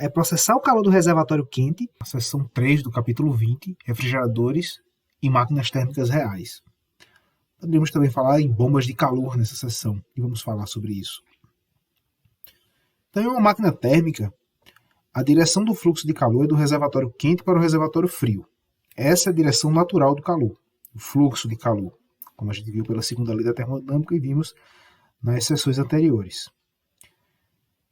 É processar o calor do reservatório quente, a seção 3 do capítulo 20, refrigeradores e máquinas térmicas reais. Poderíamos também falar em bombas de calor nessa seção, e vamos falar sobre isso. Então, em uma máquina térmica, a direção do fluxo de calor é do reservatório quente para o reservatório frio. Essa é a direção natural do calor, o fluxo de calor, como a gente viu pela segunda lei da termodinâmica e vimos nas sessões anteriores.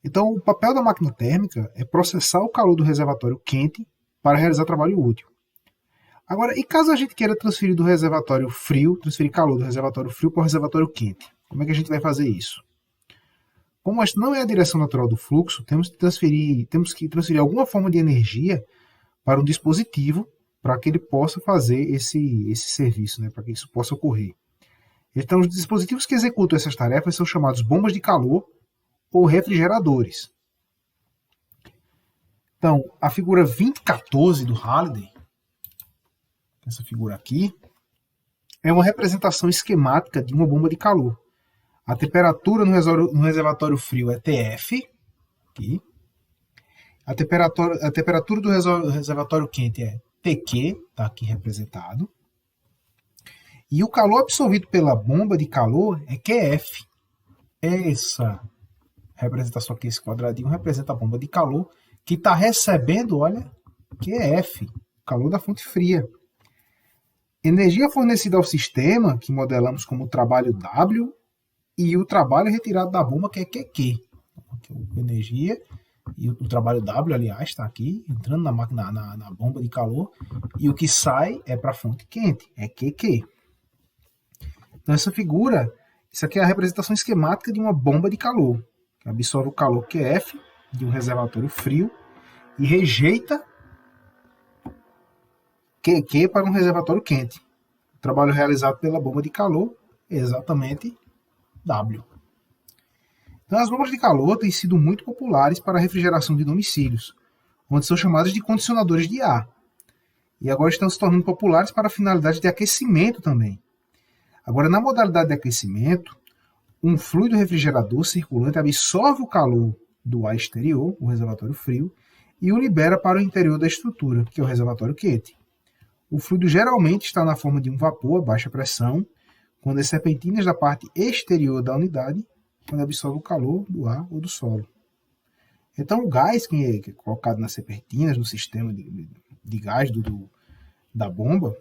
Então, o papel da máquina térmica é processar o calor do reservatório quente para realizar trabalho útil. Agora, e caso a gente queira transferir do reservatório frio, transferir calor do reservatório frio para o reservatório quente? Como é que a gente vai fazer isso? Como esta não é a direção natural do fluxo, temos que transferir alguma forma de energia para o dispositivo para que ele possa fazer esse serviço, né, para que isso possa ocorrer. Então, os dispositivos que executam essas tarefas são chamados bombas de calor ou refrigeradores. Então, a figura 2014 do Halliday, essa figura aqui, é uma representação esquemática de uma bomba de calor. A temperatura no reservatório frio é TF, aqui. A temperatura do reservatório quente é TQ, está aqui representado. E o calor absorvido pela bomba de calor é QF. Essa representação aqui, esse quadradinho, representa a bomba de calor que está recebendo, olha, QF, calor da fonte fria. Energia fornecida ao sistema, que modelamos como trabalho W, e o trabalho retirado da bomba, que é QQ. Energia, e o trabalho W, aliás, está aqui, entrando na máquina, na bomba de calor, e o que sai é para a fonte quente, é QQ. Então, essa figura, isso aqui é a representação esquemática de uma bomba de calor, que absorve o calor QF de um reservatório frio e rejeita QQ para um reservatório quente. O trabalho realizado pela bomba de calor é exatamente W. Então, as bombas de calor têm sido muito populares para a refrigeração de domicílios, onde são chamadas de condicionadores de ar. E agora estão se tornando populares para finalidades de aquecimento também. Agora, na modalidade de aquecimento, um fluido refrigerador circulante absorve o calor do ar exterior, o reservatório frio, e o libera para o interior da estrutura, que é o reservatório quente. O fluido geralmente está na forma de um vapor a baixa pressão, quando as serpentinas da parte exterior da unidade, quando absorve o calor do ar ou do solo. Então, o gás que é colocado nas serpentinas, no sistema de gás da bomba,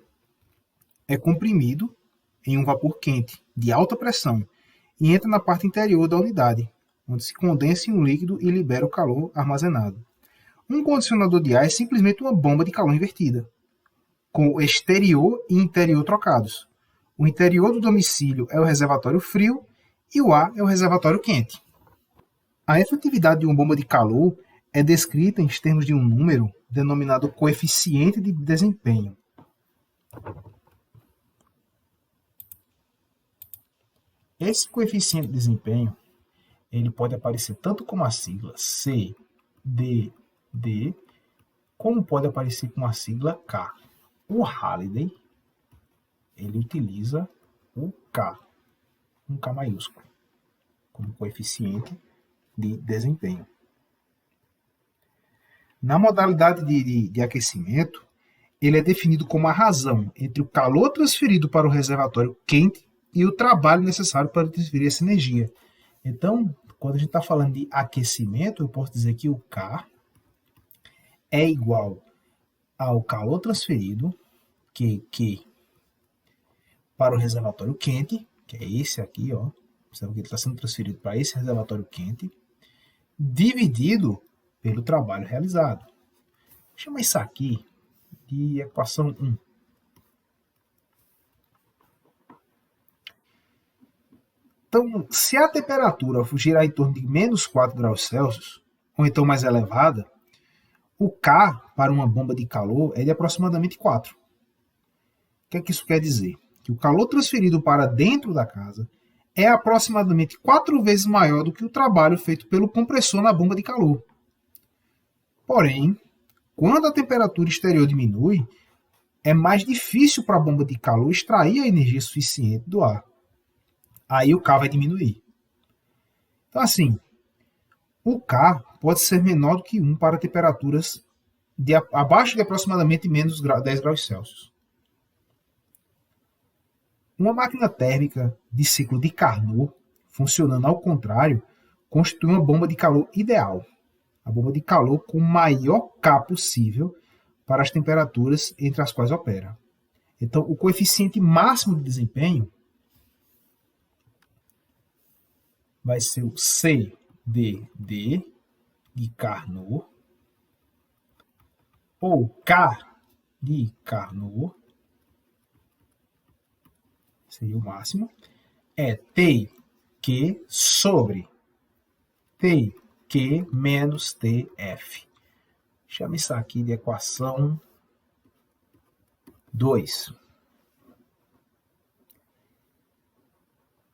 é comprimido em um vapor quente, de alta pressão, e entra na parte interior da unidade, onde se condensa em um líquido e libera o calor armazenado. Um condicionador de ar é simplesmente uma bomba de calor invertida, com o exterior e interior trocados. O interior do domicílio é o reservatório frio e o ar é o reservatório quente. A efetividade de uma bomba de calor é descrita em termos de um número denominado coeficiente de desempenho. Esse coeficiente de desempenho ele pode aparecer tanto como a sigla CDD, como pode aparecer com a sigla K. O Halliday ele utiliza o K, um K maiúsculo, como coeficiente de desempenho. Na modalidade de aquecimento, ele é definido como a razão entre o calor transferido para o reservatório quente e o trabalho necessário para transferir essa energia. Então, quando a gente está falando de aquecimento, eu posso dizer que o K é igual ao calor transferido, QQ, para o reservatório quente, que é esse aqui, ó. Observa que ele está sendo transferido para esse reservatório quente, dividido pelo trabalho realizado. Chama isso aqui de equação 1. Então, se a temperatura girar em torno de menos 4 graus Celsius, ou então mais elevada, o K para uma bomba de calor é de aproximadamente 4. O que é que isso quer dizer? Que o calor transferido para dentro da casa é aproximadamente 4 vezes maior do que o trabalho feito pelo compressor na bomba de calor. Porém, quando a temperatura exterior diminui, é mais difícil para a bomba de calor extrair a energia suficiente do ar. Aí o K vai diminuir. Então, assim, O K pode ser menor do que 1 para temperaturas abaixo de aproximadamente menos 10 graus Celsius. Uma máquina térmica de ciclo de Carnot, funcionando ao contrário, constitui uma bomba de calor ideal. A bomba de calor com o maior K possível para as temperaturas entre as quais opera. Então, o coeficiente máximo de desempenho vai ser o CDD de Carnot, ou K de Carnot, seria o máximo, é TQ sobre TQ menos TF. Chama isso aqui de equação 2.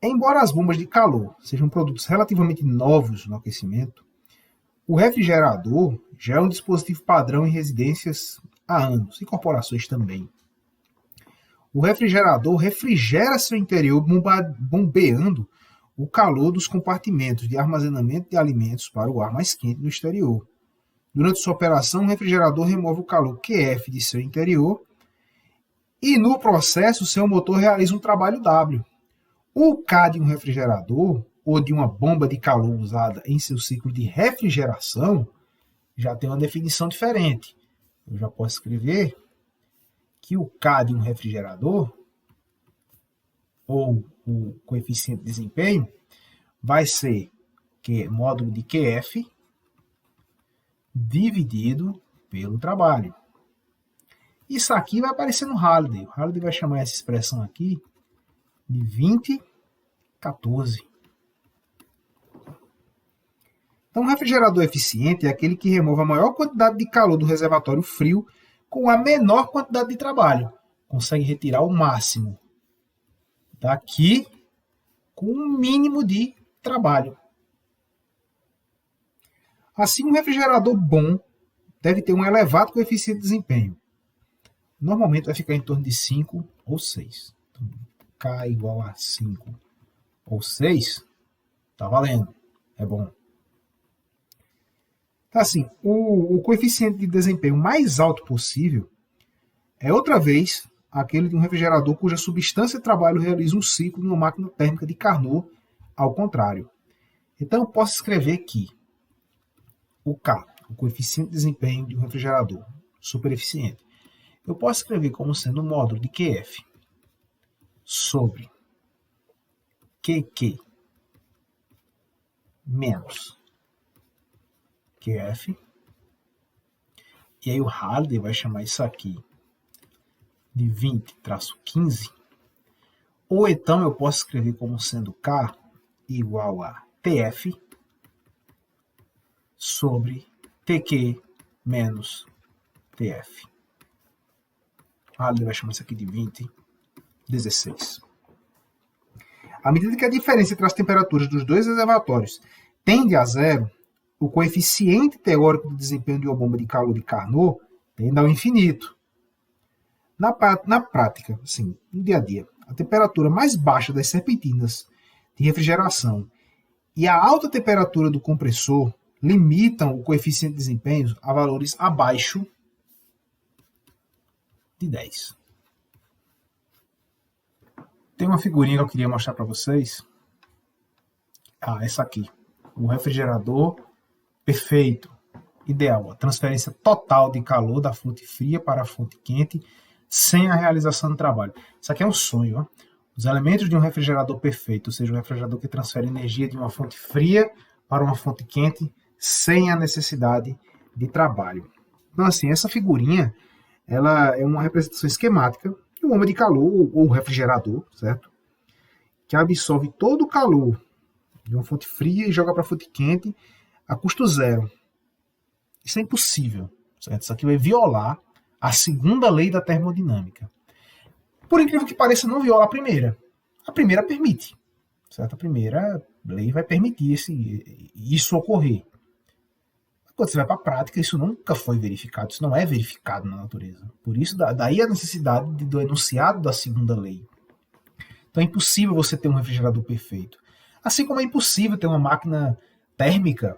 Embora as bombas de calor sejam produtos relativamente novos no aquecimento, o refrigerador já é um dispositivo padrão em residências há anos, e corporações também. O refrigerador refrigera seu interior bombeando o calor dos compartimentos de armazenamento de alimentos para o ar mais quente no exterior. Durante sua operação, o refrigerador remove o calor QF de seu interior e, no processo, seu motor realiza um trabalho W. O K de um refrigerador ou de uma bomba de calor usada em seu ciclo de refrigeração já tem uma definição diferente. Eu já posso escrever que o K de um refrigerador, ou o coeficiente de desempenho, vai ser módulo de QF dividido pelo trabalho. Isso aqui vai aparecer no Halliday. O Halliday vai chamar essa expressão aqui de 2014. Então, um refrigerador eficiente é aquele que remove a maior quantidade de calor do reservatório frio com a menor quantidade de trabalho. Consegue retirar o máximo daqui com o mínimo de trabalho. Assim, um refrigerador bom deve ter um elevado coeficiente de desempenho. Normalmente vai ficar em torno de 5 ou 6. Então, K igual a 5 ou 6, tá valendo, é bom. Então, assim, o coeficiente de desempenho mais alto possível é, outra vez, aquele de um refrigerador cuja substância de trabalho realiza um ciclo numa máquina térmica de Carnot, ao contrário. Então, eu posso escrever que o K, o coeficiente de desempenho de um refrigerador super eficiente, eu posso escrever como sendo um módulo de QF sobre QQ menos QF. E aí o Halliday vai chamar isso aqui de 20-15. Ou então eu posso escrever como sendo K igual a TF sobre TQ menos TF. O Halliday vai chamar isso aqui de 20-16. À medida que a diferença entre as temperaturas dos dois reservatórios tende a zero, o coeficiente teórico de desempenho de uma bomba de calor de Carnot tende ao infinito. Na prática, assim, no dia a dia, a temperatura mais baixa das serpentinas de refrigeração e a alta temperatura do compressor limitam o coeficiente de desempenho a valores abaixo de 10. Tem uma figurinha que eu queria mostrar para vocês. Essa aqui. O refrigerador perfeito, ideal. A transferência total de calor da fonte fria para a fonte quente sem a realização do trabalho. Isso aqui é um sonho. Ó. Os elementos de um refrigerador perfeito, ou seja, um refrigerador que transfere energia de uma fonte fria para uma fonte quente sem a necessidade de trabalho. Então, assim, essa figurinha ela é uma representação esquemática de uma bomba de calor ou refrigerador, certo? Que absorve todo o calor de uma fonte fria e joga para a fonte quente a custo zero. Isso é impossível, certo? Isso aqui vai violar a segunda lei da termodinâmica. Por incrível que pareça, não viola a primeira. A primeira permite, certo? A primeira lei vai permitir isso ocorrer. Quando você vai para a prática, isso nunca foi verificado, isso não é verificado na natureza. Por isso, daí a necessidade do enunciado da segunda lei. Então é impossível você ter um refrigerador perfeito. Assim como é impossível ter uma máquina térmica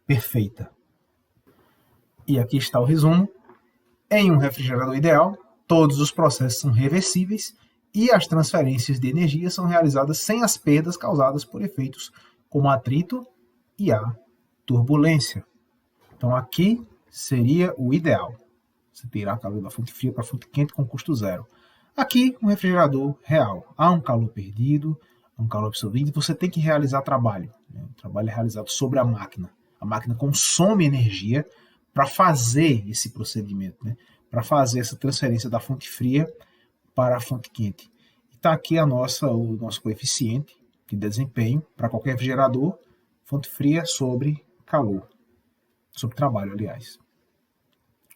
perfeita. E aqui está o resumo. Em um refrigerador ideal, todos os processos são reversíveis e as transferências de energia são realizadas sem as perdas causadas por efeitos como atrito e a turbulência. Então aqui seria o ideal. Você tirar calor da fonte fria para a fonte quente com custo zero. Aqui, um refrigerador real. Há um calor perdido, há um calor absorvido, e você tem que realizar trabalho. Né? O trabalho é realizado sobre a máquina. A máquina consome energia para fazer esse procedimento, né? Para fazer essa transferência da fonte fria para a fonte quente. Está aqui o nosso coeficiente de desempenho para qualquer refrigerador, fonte fria sobre calor, sobre trabalho, aliás.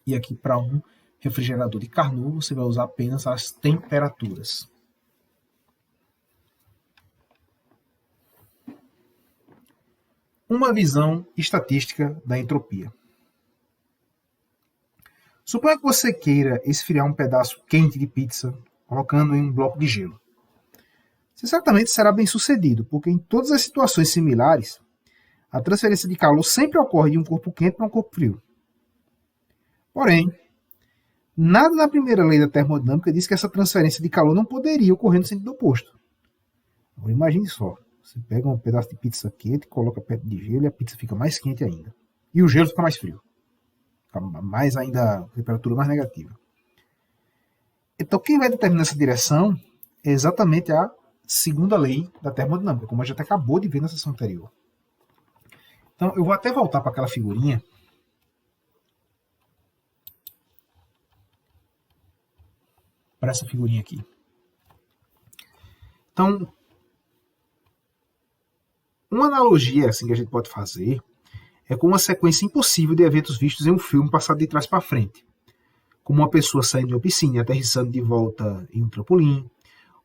E aqui para um refrigerador de Carnot, você vai usar apenas as temperaturas. Uma visão estatística da entropia. Suponha que você queira esfriar um pedaço quente de pizza colocando em um bloco de gelo. Você certamente será bem sucedido, porque em todas as situações similares, a transferência de calor sempre ocorre de um corpo quente para um corpo frio. Porém, nada na primeira lei da termodinâmica diz que essa transferência de calor não poderia ocorrer no sentido oposto. Agora imagine só, você pega um pedaço de pizza quente, coloca perto de gelo e a pizza fica mais quente ainda. E o gelo fica mais frio. Fica mais ainda, a temperatura mais negativa. Então quem vai determinar essa direção é exatamente a segunda lei da termodinâmica, como a gente acabou de ver na sessão anterior. Então eu vou até voltar para aquela figurinha. Para essa figurinha aqui. Então, uma analogia assim que a gente pode fazer é com uma sequência impossível de eventos vistos em um filme passado de trás para frente, como uma pessoa saindo de uma piscina e aterrissando de volta em um trampolim,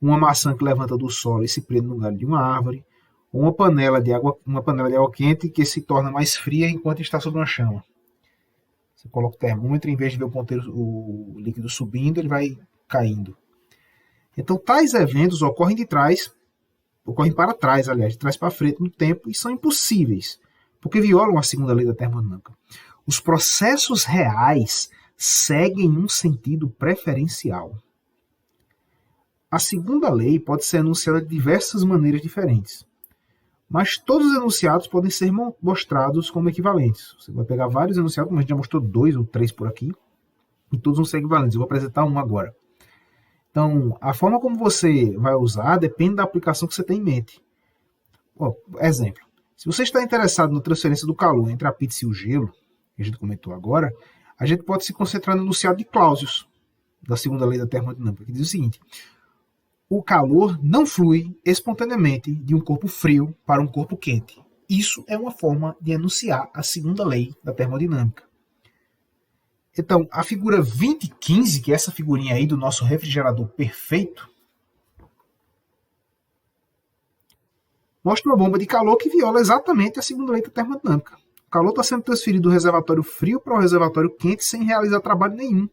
uma maçã que levanta do solo e se prende no galho de uma árvore, ou uma panela de água quente que se torna mais fria enquanto está sob uma chama. Você coloca o termômetro, em vez de ver o líquido subindo, ele vai caindo. Então, tais eventos ocorrem para trás, aliás, de trás para frente no tempo, e são impossíveis, porque violam a segunda lei da termodinâmica. Os processos reais seguem um sentido preferencial. A segunda lei pode ser enunciada de diversas maneiras diferentes, mas todos os enunciados podem ser mostrados como equivalentes. Você vai pegar vários enunciados, como a gente já mostrou 2 ou 3 por aqui, e todos vão ser equivalentes. Eu vou apresentar um agora. Então, a forma como você vai usar depende da aplicação que você tem em mente. Exemplo, se você está interessado na transferência do calor entre a pizza e o gelo, que a gente comentou agora, a gente pode se concentrar no enunciado de Clausius, da segunda lei da termodinâmica, que diz o seguinte: o calor não flui espontaneamente de um corpo frio para um corpo quente. Isso é uma forma de enunciar a segunda lei da termodinâmica. Então, a figura 2015, que é essa figurinha aí do nosso refrigerador perfeito, mostra uma bomba de calor que viola exatamente a segunda lei da termodinâmica. O calor está sendo transferido do reservatório frio para o reservatório quente sem realizar trabalho nenhum.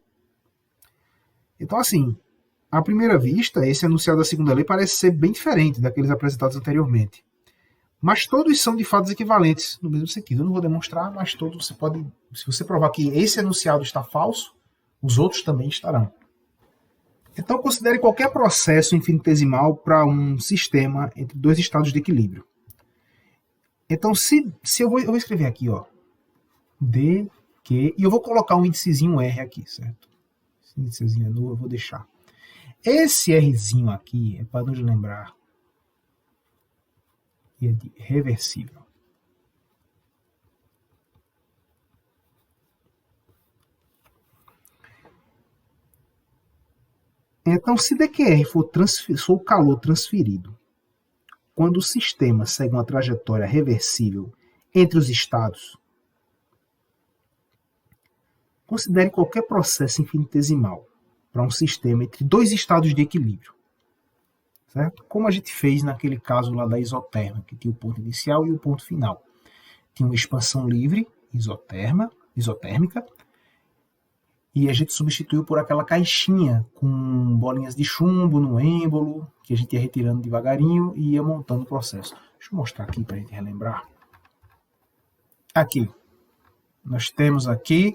Então, assim, à primeira vista, esse enunciado da segunda lei parece ser bem diferente daqueles apresentados anteriormente. Mas todos são de fato equivalentes, no mesmo sentido. Eu não vou demonstrar, mas todos você pode... Se você provar que esse enunciado está falso, os outros também estarão. Então, considere qualquer processo infinitesimal para um sistema entre dois estados de equilíbrio. Então, se eu vou escrever aqui, ó, D, Q, e eu vou colocar um índicezinho R aqui, certo? Esse índicezinho é novo, eu vou deixar. Esse Rzinho aqui é para nos lembrar que é de reversível. Então, se dQr for o calor transferido, quando o sistema segue uma trajetória reversível entre os estados, considere qualquer processo infinitesimal para um sistema entre dois estados de equilíbrio, certo? Como a gente fez naquele caso lá da isoterma, que tinha o ponto inicial e o ponto final. Tinha uma expansão livre, isotérmica, e a gente substituiu por aquela caixinha com bolinhas de chumbo no êmbolo, que a gente ia retirando devagarinho e ia montando o processo. Deixa eu mostrar aqui para a gente relembrar. Aqui, nós temos aqui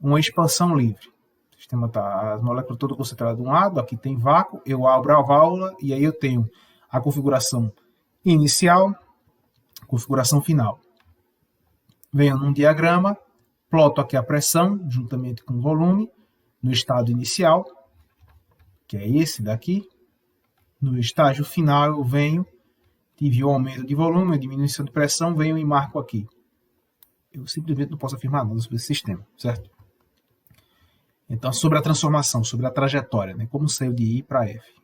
uma expansão livre. O sistema está, as moléculas todas concentradas de um lado, aqui tem vácuo, eu abro a válvula e aí eu tenho a configuração inicial, configuração final. Venho num diagrama, ploto aqui a pressão, juntamente com o volume, no estado inicial, que é esse daqui. No estágio final eu venho, tive o aumento de volume, a diminuição de pressão, venho e marco aqui. Eu simplesmente não posso afirmar nada sobre esse sistema, certo? Então, sobre a transformação, sobre a trajetória, né? Como saiu de I para F.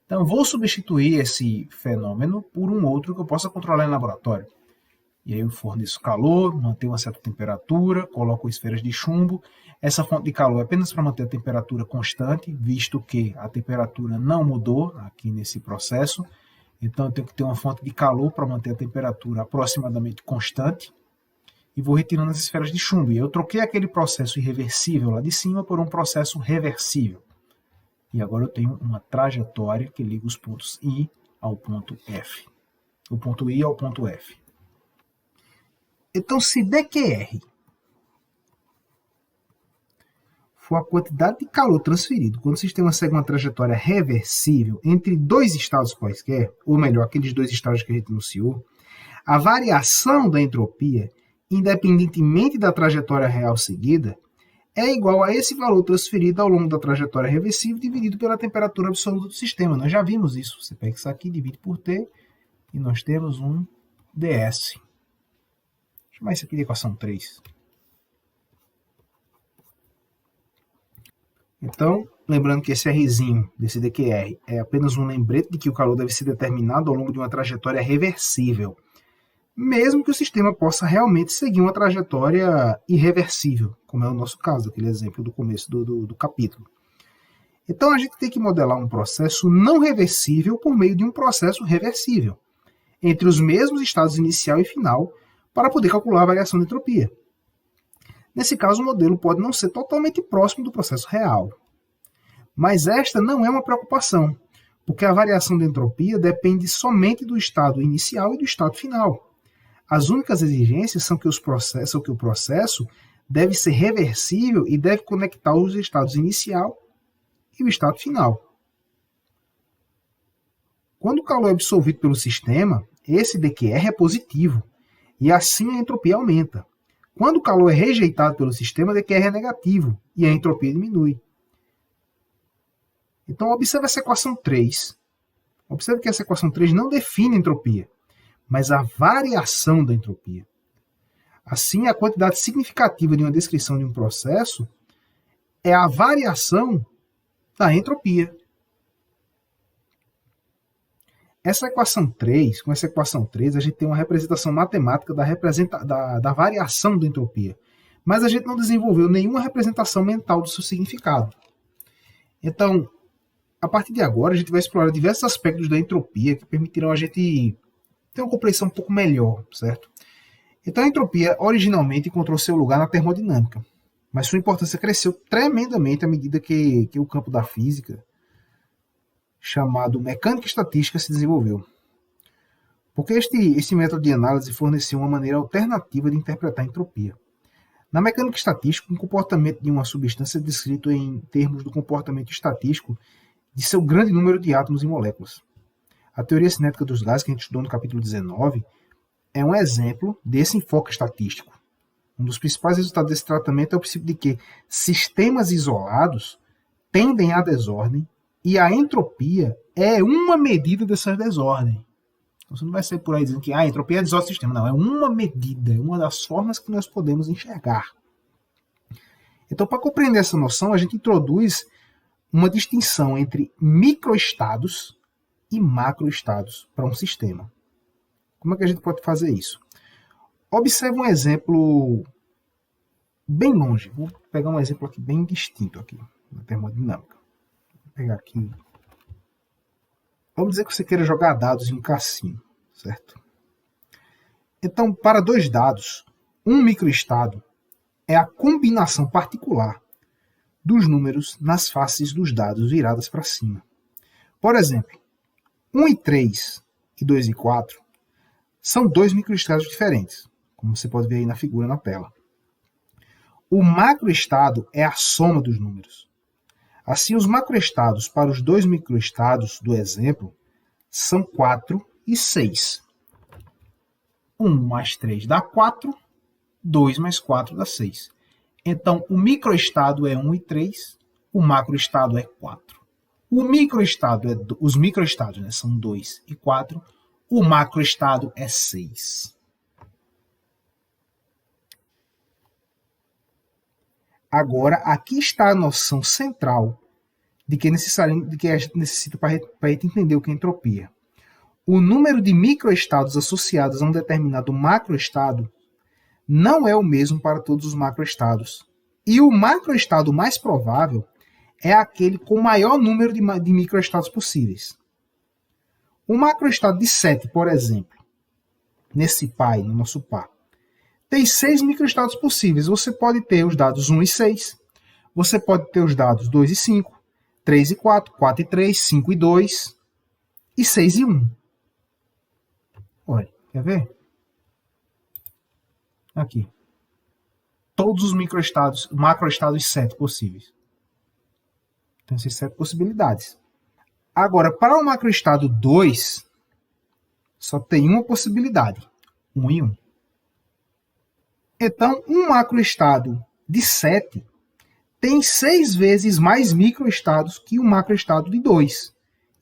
Então, vou substituir esse fenômeno por um outro que eu possa controlar em laboratório. E aí eu forneço calor, mantenho uma certa temperatura, coloco esferas de chumbo. Essa fonte de calor é apenas para manter a temperatura constante, visto que a temperatura não mudou aqui nesse processo. Então, eu tenho que ter uma fonte de calor para manter a temperatura aproximadamente constante. E vou retirando as esferas de chumbo. E eu troquei aquele processo irreversível lá de cima por um processo reversível. E agora eu tenho uma trajetória que liga os pontos I ao ponto F. O ponto I ao ponto F. Então, se DQR for a quantidade de calor transferido quando o sistema segue uma trajetória reversível entre dois estados quaisquer, ou melhor, aqueles dois estados que a gente enunciou, a variação da entropia, independentemente da trajetória real seguida, é igual a esse valor transferido ao longo da trajetória reversível dividido pela temperatura absoluta do sistema. Nós já vimos isso. Você pega isso aqui, divide por T, e nós temos um ds. Vou chamar isso aqui de equação 3. Então, lembrando que esse Rzinho desse DQR é apenas um lembrete de que o calor deve ser determinado ao longo de uma trajetória reversível, mesmo que o sistema possa realmente seguir uma trajetória irreversível, como é o nosso caso, aquele exemplo do começo do capítulo. Então, a gente tem que modelar um processo não reversível por meio de um processo reversível, entre os mesmos estados inicial e final, para poder calcular a variação de entropia. Nesse caso, o modelo pode não ser totalmente próximo do processo real. Mas esta não é uma preocupação, porque a variação de entropia depende somente do estado inicial e do estado final. As únicas exigências são que o processo deve ser reversível e deve conectar os estados inicial e o estado final. Quando o calor é absorvido pelo sistema, esse DQR é positivo, e assim a entropia aumenta. Quando o calor é rejeitado pelo sistema, o DQR é negativo, e a entropia diminui. Então, observe essa equação 3. Observe que essa equação 3 não define a entropia, mas a variação da entropia. Assim, a quantidade significativa de uma descrição de um processo é a variação da entropia. Com essa equação 3, a gente tem uma representação matemática da variação da entropia, mas a gente não desenvolveu nenhuma representação mental do seu significado. Então, a partir de agora, a gente vai explorar diversos aspectos da entropia que permitirão a gente ter uma compreensão um pouco melhor, certo? Então, a entropia originalmente encontrou seu lugar na termodinâmica, mas sua importância cresceu tremendamente à medida que o campo da física, chamado mecânica estatística, se desenvolveu. Porque este método de análise forneceu uma maneira alternativa de interpretar a entropia. Na mecânica estatística, o comportamento de uma substância é descrito em termos do comportamento estatístico de seu grande número de átomos e moléculas. A teoria cinética dos gases, que a gente estudou no capítulo 19, é um exemplo desse enfoque estatístico. Um dos principais resultados desse tratamento é o princípio de que sistemas isolados tendem à desordem e a entropia é uma medida dessa desordem. Então, você não vai sair por aí dizendo que a entropia é desordem do sistema. Não, é uma medida, é uma das formas que nós podemos enxergar. Então, para compreender essa noção, a gente introduz uma distinção entre microestados e macroestados para um sistema. Como é que a gente pode fazer isso? Observe um exemplo bem longe. Vou pegar um exemplo aqui bem distinto aqui, na termodinâmica. Vou pegar aqui. Vamos dizer que você queira jogar dados em um cassino, certo? Então, para dois dados, um microestado é a combinação particular dos números nas faces dos dados viradas para cima. Por exemplo, 1 e 3 e 2 e 4 são dois microestados diferentes, como você pode ver aí na figura na tela. O macroestado é a soma dos números. Assim, os macroestados para os dois microestados do exemplo são 4 e 6. 1 mais 3 dá 4, 2 mais 4 dá 6. Então, o microestado é 1 e 3, o macroestado é 4. Os microestados, né, são 2 e 4, o macroestado é 6. Agora, aqui está a noção central de que a gente necessita para a gente entender o que é entropia. O número de microestados associados a um determinado macroestado não é o mesmo para todos os macroestados. E o macroestado mais provável é aquele com o maior número de microestados possíveis. O macroestado de 7, por exemplo, nesse pai, no nosso par, tem 6 microestados possíveis. Você pode ter os dados 1 e 6, você pode ter os dados 2 e 5, 3 e 4, 4 e 3, 5 e 2 e 6 e 1. Olha, quer ver? Aqui. Todos os macroestados 7 possíveis. Tem essas 7 possibilidades. Agora, para o macroestado 2, só tem uma possibilidade. 1 e 1. Então, um macroestado de 7 tem 6 vezes mais microestados que um macroestado de 2.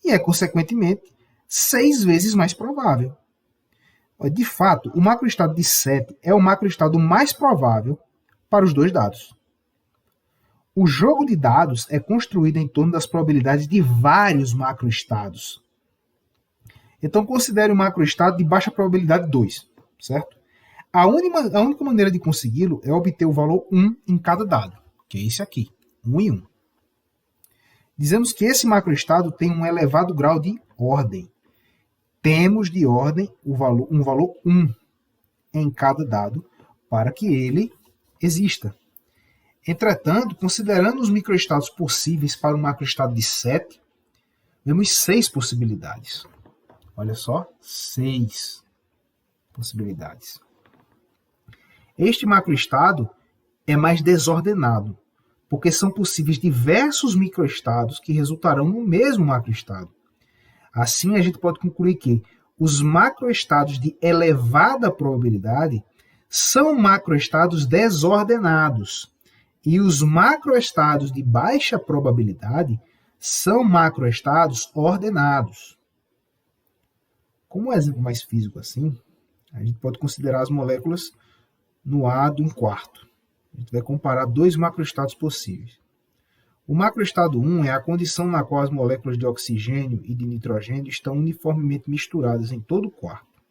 E é, consequentemente, 6 vezes mais provável. De fato, o macroestado de 7 é o macroestado mais provável para os dois dados. O jogo de dados é construído em torno das probabilidades de vários macroestados. Então, considere o macroestado de baixa probabilidade 2, certo? A única maneira de consegui-lo é obter o valor 1 em cada dado, que é esse aqui, 1 e 1. Dizemos que esse macroestado tem um elevado grau de ordem. Temos de ordem um valor 1 em cada dado para que ele exista. Entretanto, considerando os microestados possíveis para um macroestado de 7, vemos 6 possibilidades. Olha só, 6 possibilidades. Este macroestado é mais desordenado, porque são possíveis diversos microestados que resultarão no mesmo macroestado. Assim, a gente pode concluir que os macroestados de elevada probabilidade são macroestados desordenados, e os macroestados de baixa probabilidade são macroestados ordenados. Como um exemplo mais físico assim, a gente pode considerar as moléculas no A de um quarto. A gente vai comparar dois macroestados possíveis. O macroestado 1 é a condição na qual as moléculas de oxigênio e de nitrogênio estão uniformemente misturadas em todo o quarto.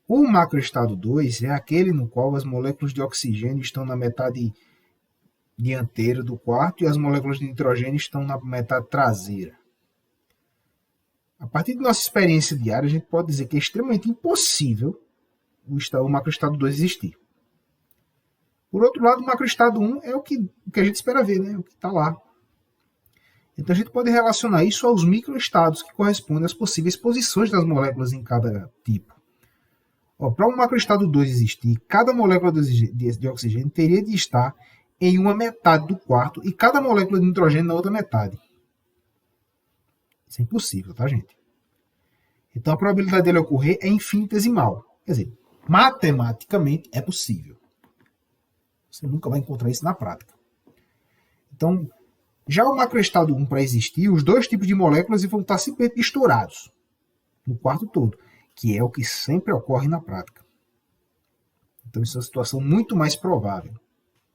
O macroestado 2 é aquele no qual as moléculas de oxigênio estão na metade dianteira do quarto e as moléculas de nitrogênio estão na metade traseira. A partir de nossa experiência diária, a gente pode dizer que é extremamente impossível o macroestado 2 existir. Por outro lado, o macroestado 1 é o que a gente espera ver, né? O que está lá. Então a gente pode relacionar isso aos microestados que correspondem às possíveis posições das moléculas em cada tipo. Para um macroestado 2 existir, cada molécula de oxigênio teria de estar em uma metade do quarto e cada molécula de nitrogênio na outra metade. Isso é impossível, tá, gente? Então a probabilidade dele ocorrer é infinitesimal. Quer dizer, matematicamente é possível. Você nunca vai encontrar isso na prática. Então, já o macroestado 1 para existir, os dois tipos de moléculas vão estar simplesmente misturados no quarto todo, que é o que sempre ocorre na prática. Então, isso é uma situação muito mais provável.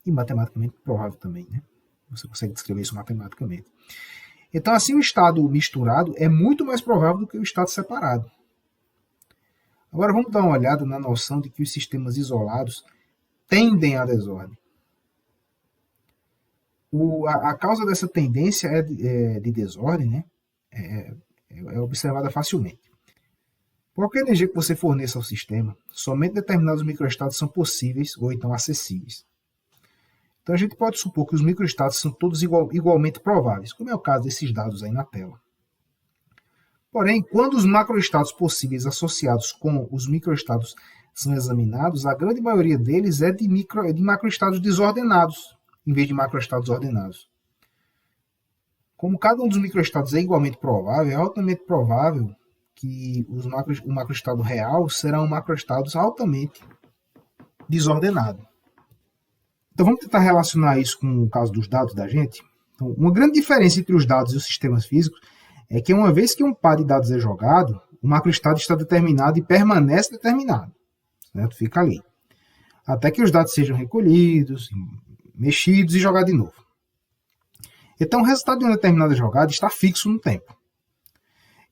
E matematicamente provável também, né? Você consegue descrever isso matematicamente. Então, assim, o estado misturado é muito mais provável do que o estado separado. Agora, vamos dar uma olhada na noção de que os sistemas isolados tendem à desordem. A causa dessa tendência de desordem, né, é observada facilmente. Qualquer energia que você forneça ao sistema, somente determinados microestados são possíveis ou então acessíveis. Então a gente pode supor que os microestados são todos igualmente prováveis, como é o caso desses dados aí na tela. Porém, quando os macroestados possíveis associados com os microestados são examinados, a grande maioria deles é de macroestados desordenados, em vez de macroestados ordenados. Como cada um dos microestados é igualmente provável, é altamente provável que o macroestado real serão macroestados altamente desordenados. Então vamos tentar relacionar isso com o caso dos dados da gente. Então, uma grande diferença entre os dados e os sistemas físicos é que uma vez que um par de dados é jogado, o macroestado está determinado e permanece determinado. Certo? Fica ali. Até que os dados sejam recolhidos, mexidos e jogados de novo. Então, o resultado de uma determinada jogada está fixo no tempo.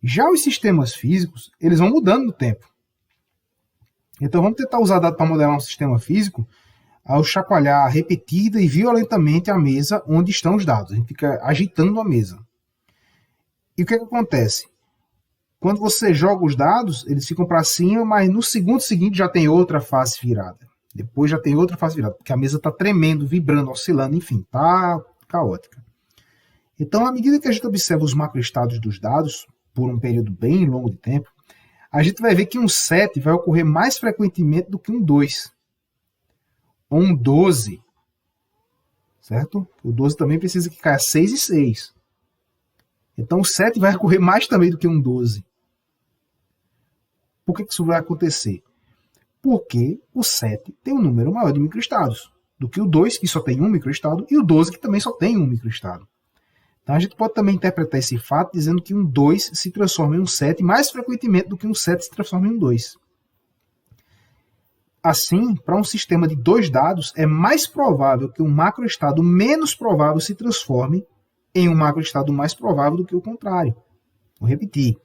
Já os sistemas físicos, eles vão mudando no tempo. Então, vamos tentar usar dados para modelar um sistema físico ao chacoalhar repetida e violentamente a mesa onde estão os dados. A gente fica agitando a mesa. E o que acontece? Quando você joga os dados, eles ficam para cima, mas no segundo seguinte já tem outra face virada. Depois já tem outra face virada, porque a mesa está tremendo, vibrando, oscilando, enfim, está caótica. Então, à medida que a gente observa os macroestados dos dados, por um período bem longo de tempo, a gente vai ver que um 7 vai ocorrer mais frequentemente do que um 2. Ou um 12. Certo? O 12 também precisa que caia 6 e 6. Então, o 7 vai ocorrer mais também do que um 12. Por que isso vai acontecer? Porque o 7 tem um número maior de microestados do que o 2, que só tem um microestado, e o 12, que também só tem um microestado. Então, a gente pode também interpretar esse fato dizendo que um 2 se transforma em um 7 mais frequentemente do que um 7 se transforma em um 2. Assim, para um sistema de 2 dados, é mais provável que um macroestado menos provável se transforme em um macroestado mais provável do que o contrário. Vou repetir.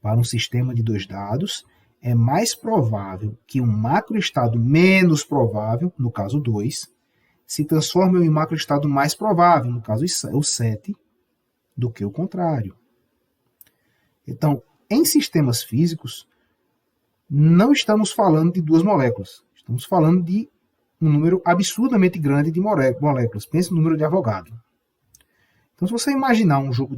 Para um sistema de 2 dados, é mais provável que um macroestado menos provável, no caso 2, se transforme em um macroestado mais provável, no caso o 7, do que o contrário. Então, em sistemas físicos, não estamos falando de 2 moléculas. Estamos falando de um número absurdamente grande de moléculas. Pense no número de Avogadro. Então, se você imaginar um jogo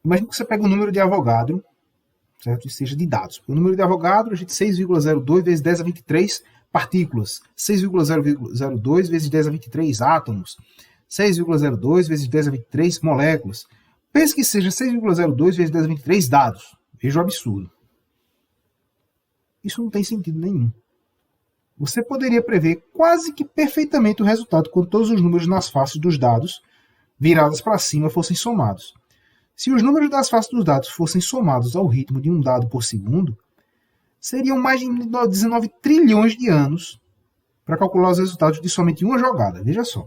Imagina que você pega o número de Avogadro, certo? E seja de dados. O número de Avogadro, a gente 6,02 vezes 10 a 23 partículas. 6,002 vezes 10 a 23 átomos. 6,02 vezes 10 a 23 moléculas. Pense que seja 6,02 vezes 10 a 23 dados. Veja o absurdo. Isso não tem sentido nenhum. Você poderia prever quase que perfeitamente o resultado quando todos os números nas faces dos dados, viradas para cima, fossem somados. Se os números das faces dos dados fossem somados ao ritmo de um dado por segundo, seriam mais de 19 trilhões de anos para calcular os resultados de somente uma jogada. Veja só.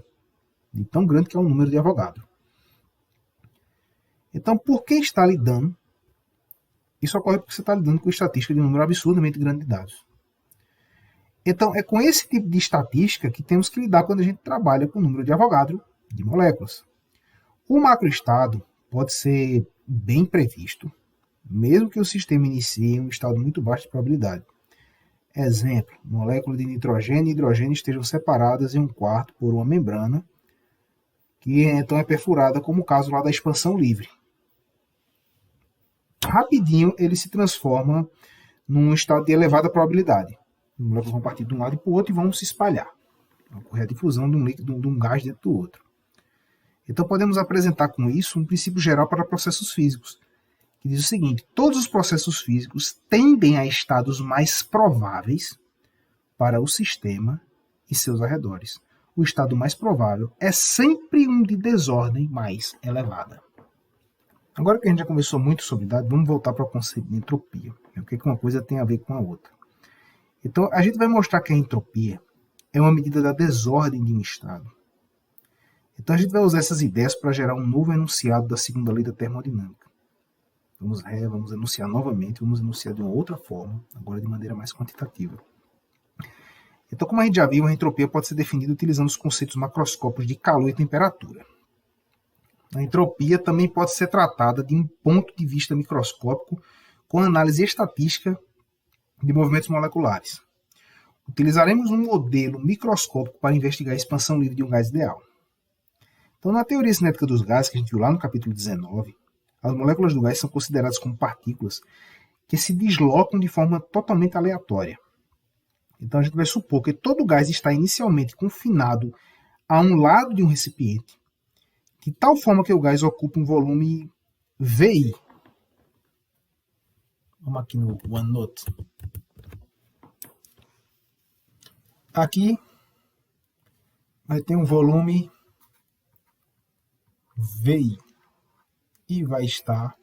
De tão grande que é o número de Avogadro. Então, por que está lidando? Isso ocorre porque você está lidando com estatística de um número absurdamente grande de dados. Então, é com esse tipo de estatística que temos que lidar quando a gente trabalha com o número de Avogadro de moléculas. O macroestado pode ser bem previsto, mesmo que o sistema inicie em um estado muito baixo de probabilidade. Exemplo, moléculas de nitrogênio e hidrogênio estejam separadas em um quarto por uma membrana, que então é perfurada, como o caso lá da expansão livre. Rapidinho ele se transforma num estado de elevada probabilidade. As moléculas vão partir de um lado e para o outro e vão se espalhar. Vai ocorrer a difusão de um líquido, de um gás dentro do outro. Então podemos apresentar com isso um princípio geral para processos físicos, que diz o seguinte: todos os processos físicos tendem a estados mais prováveis para o sistema e seus arredores. O estado mais provável é sempre um de desordem mais elevada. Agora que a gente já conversou muito sobre dados, vamos voltar para o conceito de entropia. O que uma coisa tem a ver com a outra. Então, a gente vai mostrar que a entropia é uma medida da desordem de um estado. Então, a gente vai usar essas ideias para gerar um novo enunciado da segunda lei da termodinâmica. Vamos enunciar novamente, vamos enunciar de uma outra forma, agora de maneira mais quantitativa. Então, como a gente já viu, a entropia pode ser definida utilizando os conceitos macroscópicos de calor e temperatura. A entropia também pode ser tratada de um ponto de vista microscópico com análise estatística de movimentos moleculares. Utilizaremos um modelo microscópico para investigar a expansão livre de um gás ideal. Então, na teoria cinética dos gases, que a gente viu lá no capítulo 19, as moléculas do gás são consideradas como partículas que se deslocam de forma totalmente aleatória. Então a gente vai supor que todo gás está inicialmente confinado a um lado de um recipiente, de tal forma que o gás ocupa um volume VI. Vamos aqui no OneNote. Aqui vai ter um volume VI e vai estar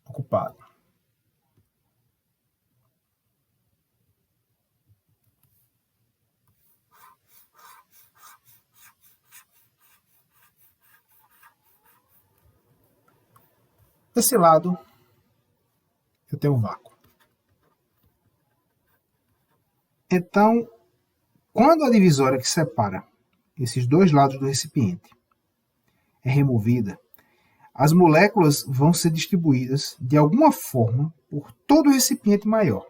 ocupado. Desse lado, eu tenho um vácuo. Então, quando a divisória que separa esses dois lados do recipiente é removida, as moléculas vão ser distribuídas de alguma forma por todo o recipiente maior.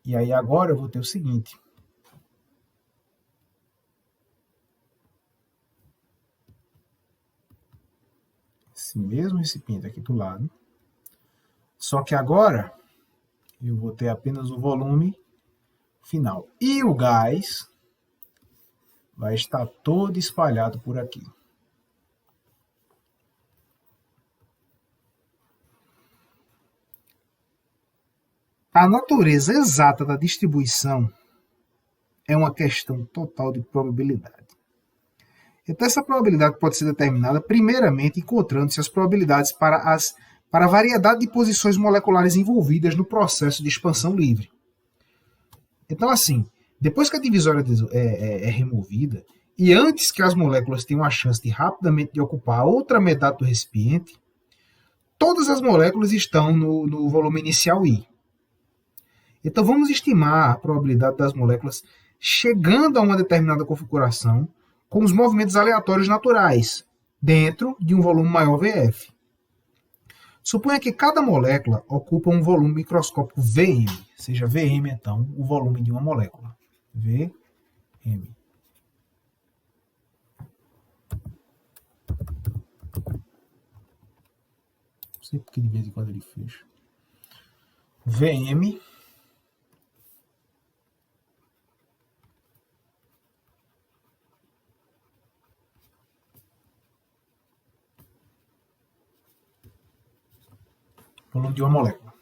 E aí agora eu vou ter o seguinte. Esse mesmo recipiente aqui do lado. Só que agora eu vou ter apenas o volume final. E o gás vai estar todo espalhado por aqui. A natureza exata da distribuição é uma questão total de probabilidade. Então, essa probabilidade pode ser determinada primeiramente encontrando-se as probabilidades para a variedade de posições moleculares envolvidas no processo de expansão livre. Então, assim, depois que a divisória é removida, e antes que as moléculas tenham a chance de rapidamente ocupar a outra metade do recipiente, todas as moléculas estão no volume inicial I. Então, vamos estimar a probabilidade das moléculas chegando a uma determinada configuração com os movimentos aleatórios naturais, dentro de um volume maior VF. Suponha que cada molécula ocupa um volume microscópico Vm, seja Vm, então, o volume de uma molécula. Vm. Não sei porque de vez em quando ele fecha. Vm volume de uma molécula.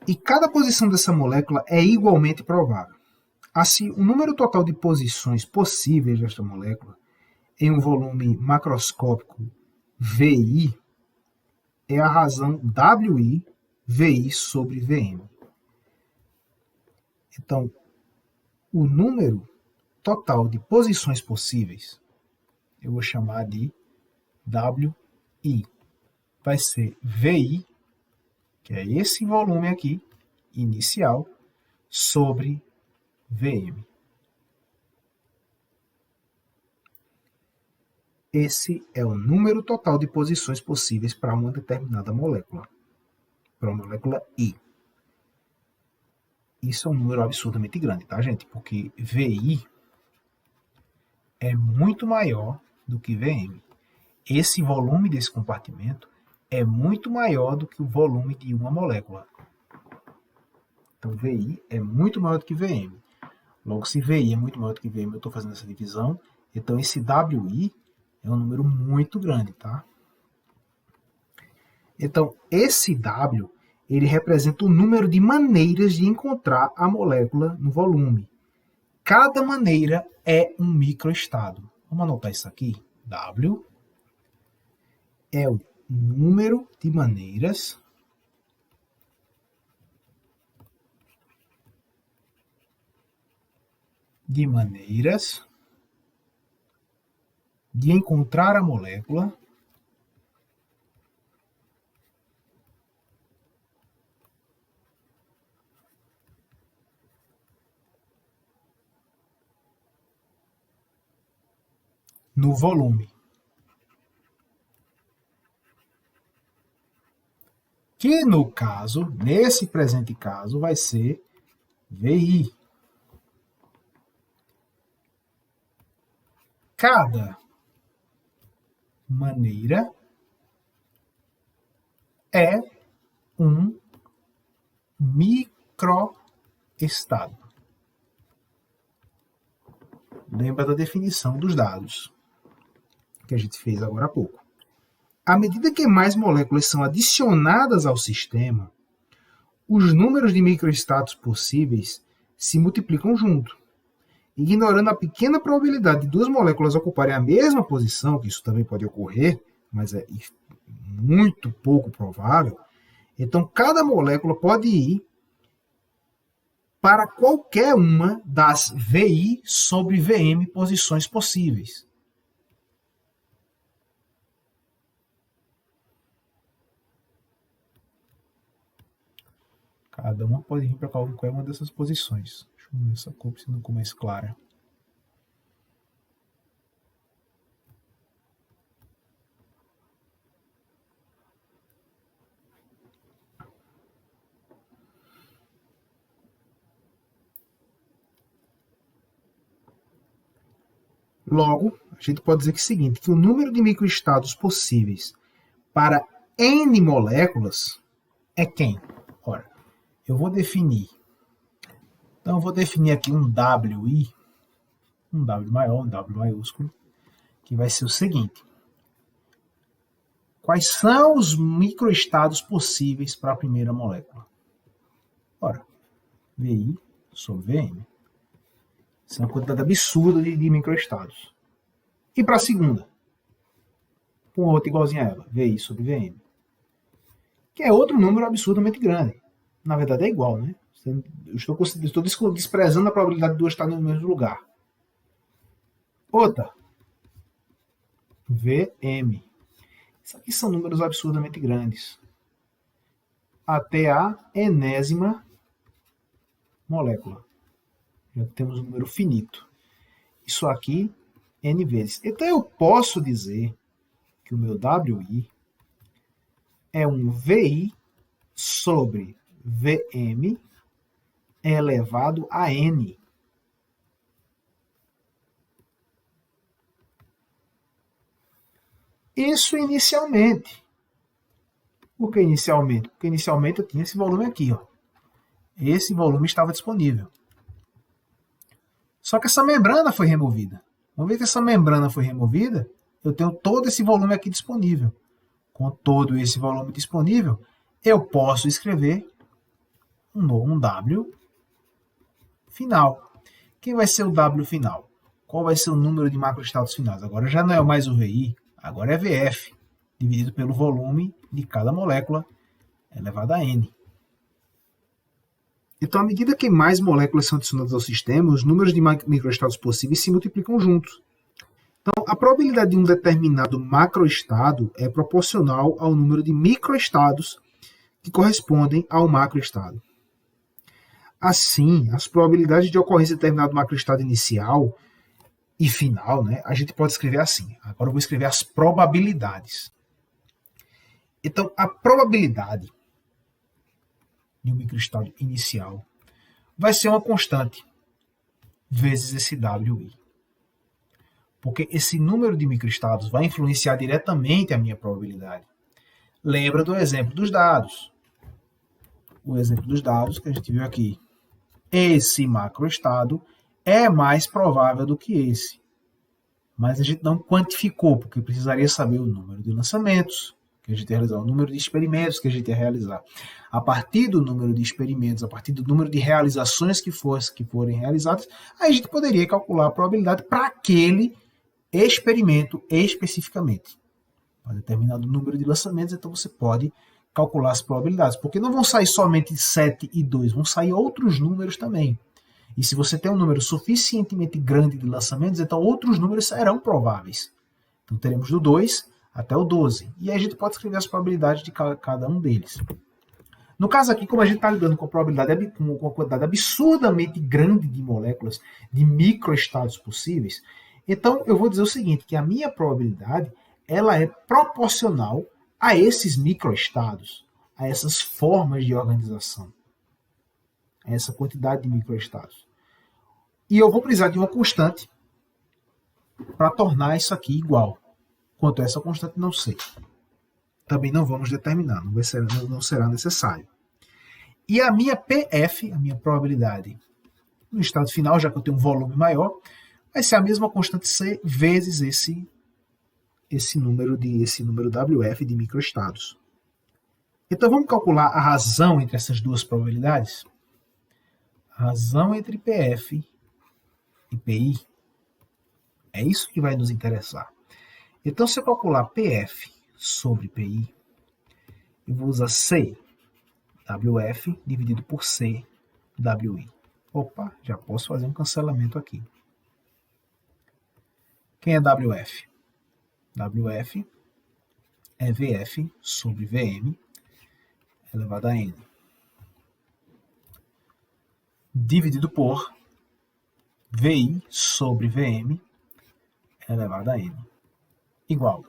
E cada posição dessa molécula é igualmente provável. Assim, o número total de posições possíveis desta molécula em um volume macroscópico VI é a razão WI VI sobre VM. Então, o número total de posições possíveis eu vou chamar de WI. Vai ser VI, que é esse volume aqui, inicial, sobre VM. Esse é o número total de posições possíveis para uma determinada molécula, para a molécula I. Isso é um número absurdamente grande, tá, gente? Porque VI é muito maior do que VM. Esse volume desse compartimento é muito maior do que o volume de uma molécula. Então, VI é muito maior do que VM. Logo, se VI é muito maior do que VM, eu estou fazendo essa divisão. Então, esse WI é um número muito grande, tá? Então, esse W, ele representa o número de maneiras de encontrar a molécula no volume. Cada maneira é um microestado. Vamos anotar isso aqui. W é o número de maneiras de encontrar a molécula no volume. Que no caso, nesse presente caso, vai ser VI. Cada maneira é um microestado. Lembra da definição dos dados que a gente fez agora há pouco. À medida que mais moléculas são adicionadas ao sistema, os números de microestados possíveis se multiplicam junto. Ignorando a pequena probabilidade de duas moléculas ocuparem a mesma posição, que isso também pode ocorrer, mas é muito pouco provável, então cada molécula pode ir para qualquer uma das VI sobre VM posições possíveis. Cada uma pode vir para qualquer uma dessas posições. Deixa eu ver essa cor se não ficou mais clara. Logo, a gente pode dizer que é o seguinte, que o número de microestados possíveis para N moléculas é quem? Ora, eu vou definir. Então, eu vou definir aqui um WI, um W maior, um W maiúsculo, que vai ser o seguinte. Quais são os microestados possíveis para a primeira molécula? Ora, VI sobre VM. Isso é uma quantidade absurda de microestados. E para a segunda? Com outra igualzinha a ela, VI sobre VM. Que é outro número absurdamente grande. Na verdade é igual, né? Eu estou desprezando a probabilidade de duas estarem no mesmo lugar. Outra. VM. Isso aqui são números absurdamente grandes. Até a enésima molécula. Já temos um número finito. Isso aqui, N vezes. Então eu posso dizer que o meu WI é um VI sobre VM elevado a N. Isso inicialmente. Por que inicialmente? Porque inicialmente eu tinha esse volume aqui. Ó. Esse volume estava disponível. Só que essa membrana foi removida. Uma vez que essa membrana foi removida, eu tenho todo esse volume aqui disponível. Com todo esse volume disponível, eu posso escrever um W final. Quem vai ser o W final? Qual vai ser o número de macroestados finais? Agora já não é mais o VI, agora é VF, dividido pelo volume de cada molécula elevado a N. Então, à medida que mais moléculas são adicionadas ao sistema, os números de microestados possíveis se multiplicam juntos. Então, a probabilidade de um determinado macroestado é proporcional ao número de microestados que correspondem ao macroestado. Assim, as probabilidades de ocorrência de determinado macroestado inicial e final, né, a gente pode escrever assim. Agora eu vou escrever as probabilidades. Então, a probabilidade de um microestado inicial vai ser uma constante vezes esse WI. Porque esse número de microestados vai influenciar diretamente a minha probabilidade. Lembra do exemplo dos dados. O exemplo dos dados que a gente viu aqui. Esse macroestado é mais provável do que esse. Mas a gente não quantificou, porque precisaria saber o número de lançamentos que a gente ia realizar, o número de experimentos que a gente ia realizar. A partir do número de experimentos, a partir do número de realizações que forem realizadas, aí a gente poderia calcular a probabilidade para aquele experimento especificamente. Para determinado número de lançamentos, então você pode calcular as probabilidades, porque não vão sair somente 7 e 2, vão sair outros números também. E se você tem um número suficientemente grande de lançamentos, então outros números serão prováveis. Então teremos do 2 até o 12. E aí a gente pode escrever as probabilidades de cada um deles. No caso aqui, como a gente está lidando com a probabilidade, com uma quantidade absurdamente grande de moléculas, de microestados possíveis, então eu vou dizer o seguinte, que a minha probabilidade ela é proporcional a esses microestados, a essas formas de organização, a essa quantidade de microestados. E eu vou precisar de uma constante para tornar isso aqui igual. Quanto a essa constante, não sei. Também não vamos determinar, não será necessário. E a minha PF, a minha probabilidade, no estado final, já que eu tenho um volume maior, vai ser a mesma constante C vezes esse número WF de microestados. Então vamos calcular a razão entre essas duas probabilidades? A razão entre PF e PI. É isso que vai nos interessar. Então, se eu calcular PF sobre PI, eu vou usar C WF dividido por C WI. Opa, já posso fazer um cancelamento aqui. Quem é WF? WF é VF sobre VM elevado a N. Dividido por VI sobre VM elevado a N. Igual.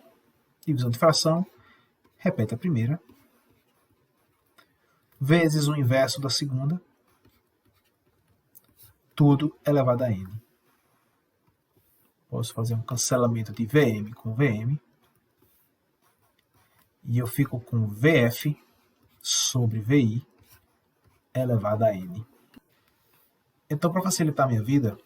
Divisão de fração, repete a primeira, vezes o inverso da segunda, tudo elevado a N. Posso fazer um cancelamento de VM com VM, e eu fico com VF sobre VI elevado a N. Então, para facilitar a minha vida,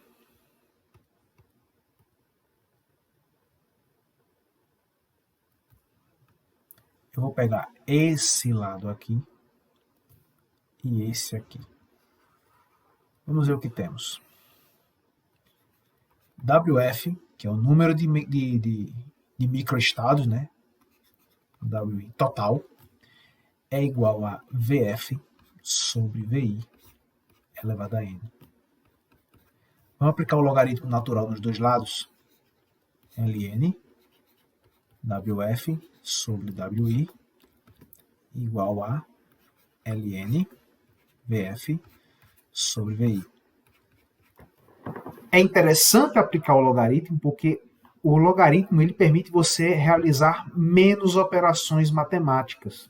eu vou pegar esse lado aqui e esse aqui. Vamos ver o que temos. WF, que é o número de microestados, né? WI total, é igual a VF sobre VI elevado a N. Vamos aplicar o logaritmo natural nos dois lados. ln WF sobre WI igual a ln VF sobre VI. É interessante aplicar o logaritmo porque o logaritmo ele permite você realizar menos operações matemáticas.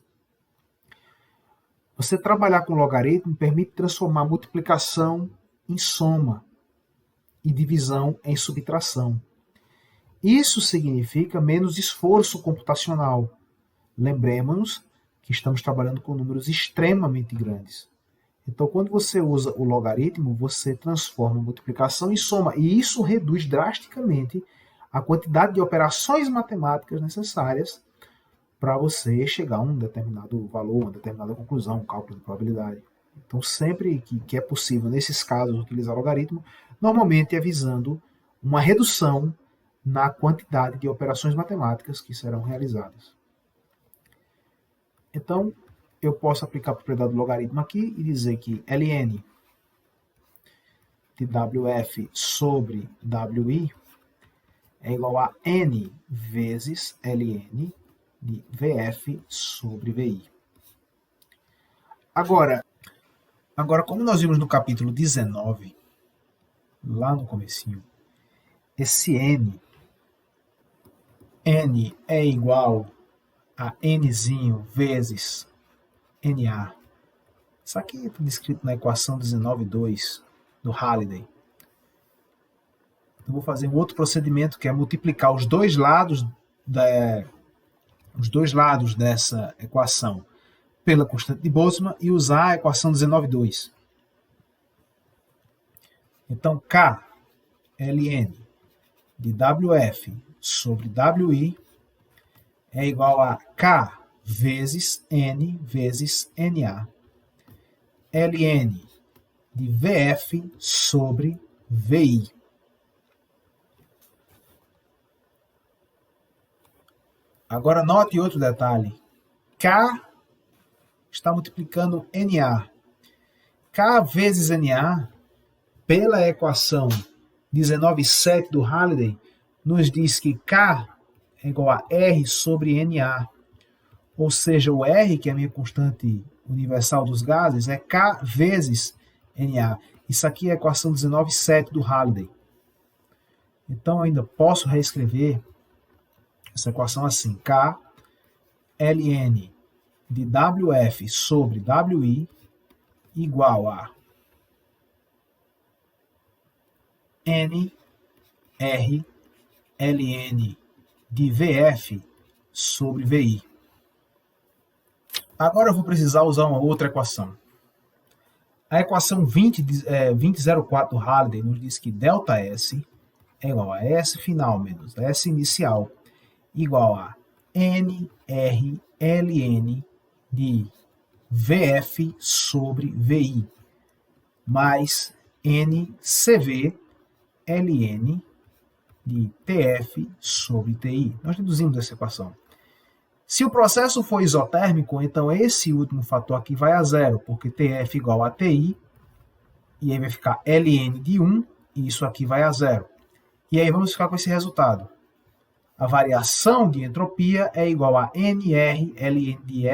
Você trabalhar com logaritmo permite transformar multiplicação em soma e divisão em subtração. Isso significa menos esforço computacional. Lembremos-nos que estamos trabalhando com números extremamente grandes. Então, quando você usa o logaritmo, você transforma multiplicação em soma, e isso reduz drasticamente a quantidade de operações matemáticas necessárias para você chegar a um determinado valor, uma determinada conclusão, um cálculo de probabilidade. Então, sempre que é possível, nesses casos, utilizar logaritmo, normalmente é visando uma redução na quantidade de operações matemáticas que serão realizadas. Então, eu posso aplicar a propriedade do logaritmo aqui e dizer que ln de WF sobre WI é igual a N vezes ln de VF sobre VI. Agora, como nós vimos no capítulo 19, lá no comecinho, esse N é igual a Nzinho vezes NA. Isso aqui está descrito na equação 19.2 do Halliday. Eu vou fazer um outro procedimento que é multiplicar os dois lados dessa equação pela constante de Boltzmann e usar a equação 19.2. Então, K ln de WF sobre WI é igual a K vezes N vezes NA. ln de VF sobre VI. Agora note outro detalhe. K está multiplicando NA. K vezes NA, pela equação 19.7 do Halliday, nos diz que K é igual a R sobre NA. Ou seja, o R, que é a minha constante universal dos gases, é K vezes NA. Isso aqui é a equação 19.7 do Halliday. Então, eu ainda posso reescrever essa equação assim. K ln de WF sobre WI igual a N R ln de VF sobre VI. Agora eu vou precisar usar uma outra equação. A equação 2004 do Halliday nos diz que ΔS é igual a S final menos S inicial igual a NRLN de VF sobre VI mais NCV LN de TF sobre TI. Nós deduzimos essa equação. Se o processo for isotérmico, então esse último fator aqui vai a zero, porque TF igual a TI, e aí vai ficar LN de 1, e isso aqui vai a zero. E aí vamos ficar com esse resultado. A variação de entropia é igual a NR LN de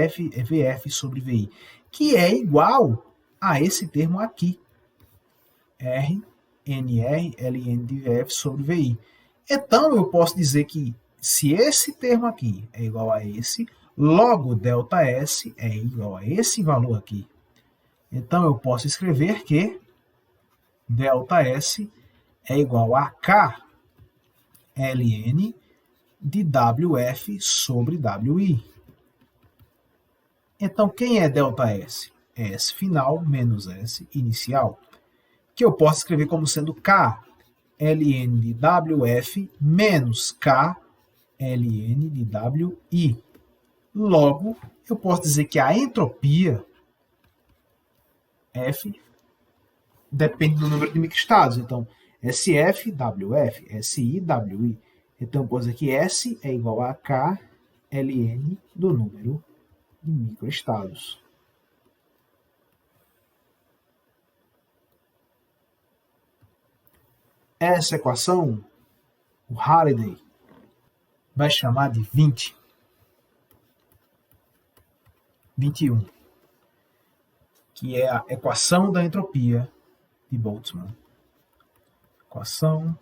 VF sobre VI, que é igual a esse termo aqui. R, NR, LN de VF sobre VI. Então, eu posso dizer que se esse termo aqui é igual a esse, logo ΔS é igual a esse valor aqui. Então, eu posso escrever que ΔS é igual a KLN de WF sobre WI. Então, quem é ΔS? É S final menos S inicial, que eu posso escrever como sendo KLN de WF menos KLN de WI. Logo, eu posso dizer que a entropia F depende do número de microestados. Então, SF, WF, SI, WI. Então, eu posso dizer que S é igual a KLN do número de microestados. Essa equação, o Halliday vai chamar de 21, que é a equação da entropia de Boltzmann. Equação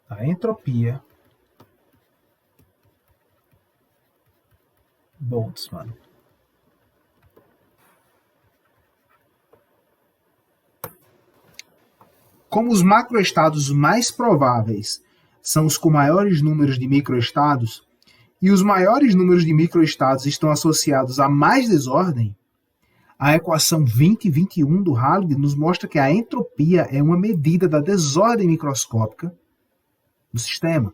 da entropia Boltzmann. Como os macroestados mais prováveis são os com maiores números de microestados, e os maiores números de microestados estão associados a mais desordem, a equação 2021 do Halliday nos mostra que a entropia é uma medida da desordem microscópica do sistema.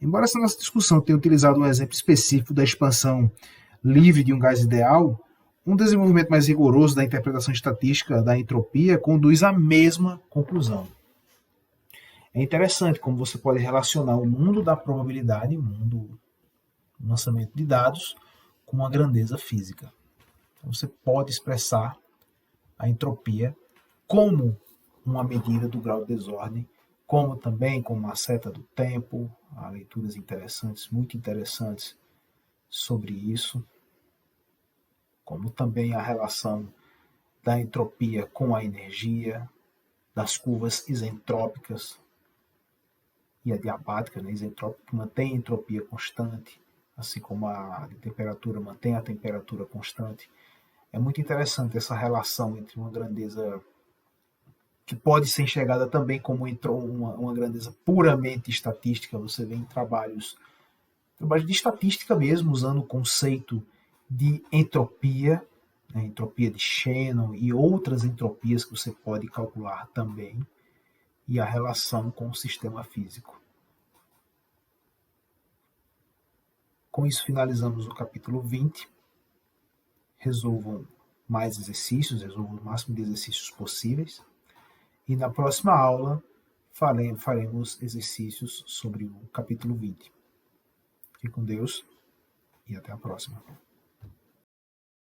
Embora essa nossa discussão tenha utilizado um exemplo específico da expansão livre de um gás ideal, um desenvolvimento mais rigoroso da interpretação estatística da entropia conduz à mesma conclusão. É interessante como você pode relacionar o mundo da probabilidade, o mundo do lançamento de dados, com a grandeza física. Então, você pode expressar a entropia como uma medida do grau de desordem, como também como uma seta do tempo. Há leituras interessantes, muito interessantes sobre isso, como também a relação da entropia com a energia, das curvas isentrópicas e adiabática, né? Isentrópica que mantém a entropia constante, assim como a de temperatura mantém a temperatura constante. É muito interessante essa relação entre uma grandeza que pode ser enxergada também como uma grandeza puramente estatística. Você vê em trabalhos de estatística mesmo, usando o conceito de entropia, né, entropia de Shannon e outras entropias que você pode calcular também, e a relação com o sistema físico. Com isso, finalizamos o capítulo 20. Resolvam mais exercícios, resolvam o máximo de exercícios possíveis. E na próxima aula faremos exercícios sobre o capítulo 20. Fique com Deus e até a próxima.